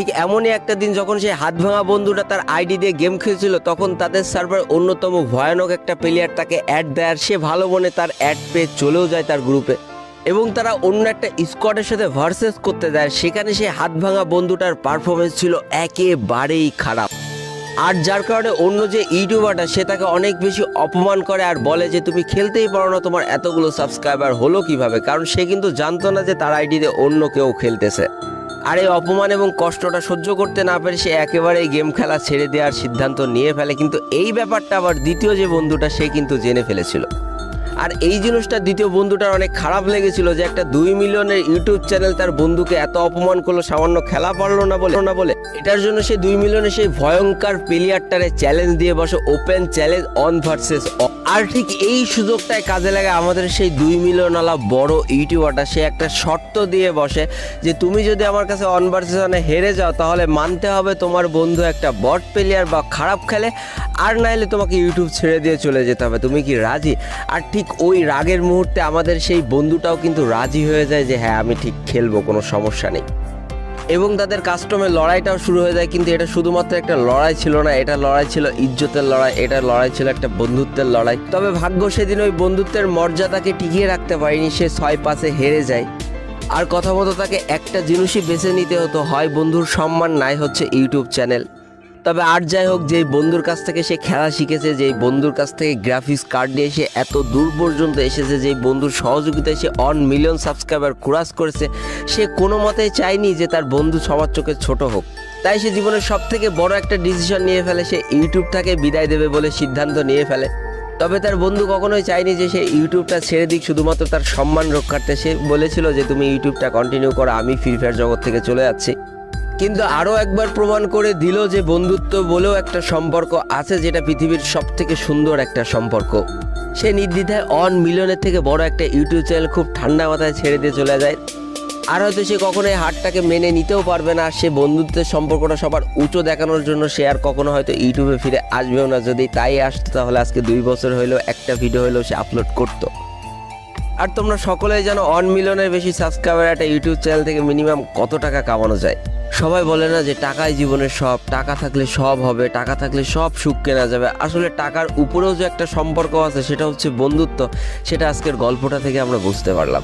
ঠিক এমনই একটা দিন যখন সেই হাত ভাঙা বন্ধুটা তার আইডি দিয়ে গেম খেলছিল, তখন তাদের সার্ভার অন্যতম ভয়ানক একটা প্লেয়ার তাকে অ্যাড দেয়, আর সে ভালো মনে তার অ্যাড পেয়ে চলেও যায় তার গ্রুপে এবং তারা অন্য একটা স্কোয়াডের সাথে ভার্সেস করতে দেয়। সেখানে সেই হাত ভাঙা বন্ধুটার পারফরমেন্স ছিল একেবারেই খারাপ, আর যার কারণে অন্য যে ইউটিউবারটা সে তাকে অনেক বেশি অপমান করে আর বলে যে তুমি খেলতেই পারো না, তোমার এতগুলো সাবস্ক্রাইবার হলো কিভাবে, কারণ সে কিন্তু জানতো না যে তার আইডিতে অন্য কেউ খেলতেছে। আর এই অপমান এবং কষ্টটা সহ্য করতে না পেরে সে একেবারে এই গেম খেলা ছেড়ে দেওয়ার সিদ্ধান্ত নিয়ে ফেলে। কিন্তু এই ব্যাপারটা আবার দ্বিতীয় যে বন্ধুটা সে কিন্তু জেনে ফেলেছিল, আর এই জিনিসটা দ্বিতীয় বন্ধুটার অনেক খারাপ লেগেছিল যে একটা 2 মিলিয়নের ইউটিউব চ্যানেল তার বন্ধুকে এত অপমান করলো সামান্য খেলা পারলো না বলে। এটার জন্য সে 2 মিলিয়নের সেই ভয়ঙ্কর প্লেয়ারটারে চ্যালেঞ্জ দিয়ে বসে, ওপেন চ্যালেঞ্জ অন ভার্সেস। আর ঠিক এই সুযোগটাই কাজে লাগে আমাদের সেই 2 মিলিয়নওয়ালা বড় ইউটিউবারটা। সে একটা শর্ত দিয়ে বসে যে তুমি যদি আমার কাছে অন ভার্সেস অনে হেরে যাও তাহলে মানতে হবে তোমার বন্ধু একটা বট প্লেয়ার বা খারাপ খেলে, আর নাইলে তোমাকে ইউটিউব ছেড়ে দিয়ে চলে যেতে হবে। তুমি কি রাজি? আর ঠিক ওই রাগের মুহূর্তে আমাদের সেই বন্ধুটাও কিন্তু রাজি হয়ে যায় যে হ্যাঁ আমি ঠিক খেলবো, কোনো সমস্যা নেই। এবং তাদের কাস্টমের লড়াইটাও শুরু হয়ে যায়। কিন্তু এটা শুধুমাত্র একটা লড়াই ছিল না, এটা লড়াই ছিল ইজ্জতের লড়াই, এটা লড়াই ছিল একটা বন্ধুত্বের লড়াই। তবে ভাগ্য সেদিন ওই বন্ধুত্বের মর্যাদাকে টিকিয়ে রাখতে পারেনি, সে 6-5-এ হেরে যায়। আর কথা মতো তাকে একটা জিনিসই বেছে নিতে হতো, হয় বন্ধুর সম্মান, নাই হচ্ছে ইউটিউব চ্যানেল। তবে আর যাই হোক, যেই বন্ধুর কাছ থেকে সে খেলা শিখেছে, যেই বন্ধুর কাছ থেকে গ্রাফিক্স কার্ড নিয়ে সে এত দূর পর্যন্ত এসেছে, যেই বন্ধুর সহযোগিতায় সে 1 মিলিয়ন সাবস্ক্রাইবার ক্রস করেছে, সে কোনো মতেই চায়নি যে তার বন্ধু সবার চোখে ছোট হোক। তাই সে জীবনের সব থেকে বড় একটা ডিসিশন নিয়ে ফেলে, সে ইউটিউবটাকে বিদায় দেবে বলে সিদ্ধান্ত নিয়ে ফেলে। তবে তার বন্ধু কখনোই চায়নি যে সে ইউটিউবটা ছেড়ে দিক শুধুমাত্র তার সম্মান রক্ষার্থে। সে বলেছিল যে তুমি ইউটিউবটা কন্টিনিউ করো, আমি ফ্রি ফায়ার জগৎ থেকে চলে যাচ্ছি। কিন্তু আরও একবার প্রমাণ করে দিল যে বন্ধুত্ব বলেও একটা সম্পর্ক আছে, যেটা পৃথিবীর সব থেকে সুন্দর একটা সম্পর্ক। সে নির্দ্বিধায় 1 মিলিয়নের থেকে বড় একটা ইউটিউব চ্যানেল খুব ঠান্ডা মাথায় ছেড়ে দিয়ে চলে যায়। আর হয়তো সে কখনোই হারটাকে মেনে নিতেও পারবে না। সে বন্ধুত্বের সম্পর্কটা সবার উঁচু দেখানোর জন্য সে আর কখনো হয়তো ইউটিউবে ফিরে আসবেও না। যদি তাই আসতো তাহলে আজকে 2 বছর হইলেও একটা ভিডিও হইলেও সে আপলোড করতো। আর তোমরা সকলেই জানো 1 মিলিয়নের বেশি সাবস্ক্রাইবার একটা ইউটিউব চ্যানেল থেকে মিনিমাম কত টাকা কামানো যায়। সবাই বলে না যে টাকাই জীবনের সব, টাকা থাকলে সব হবে, টাকা থাকলে সব সুখ কেনা যাবে। আসলে টাকার উপরেও যে একটা সম্পর্ক আছে সেটা হচ্ছে বন্ধুত্ব, সেটা আজকের গল্পটা থেকে আমরা বুঝতে পারলাম।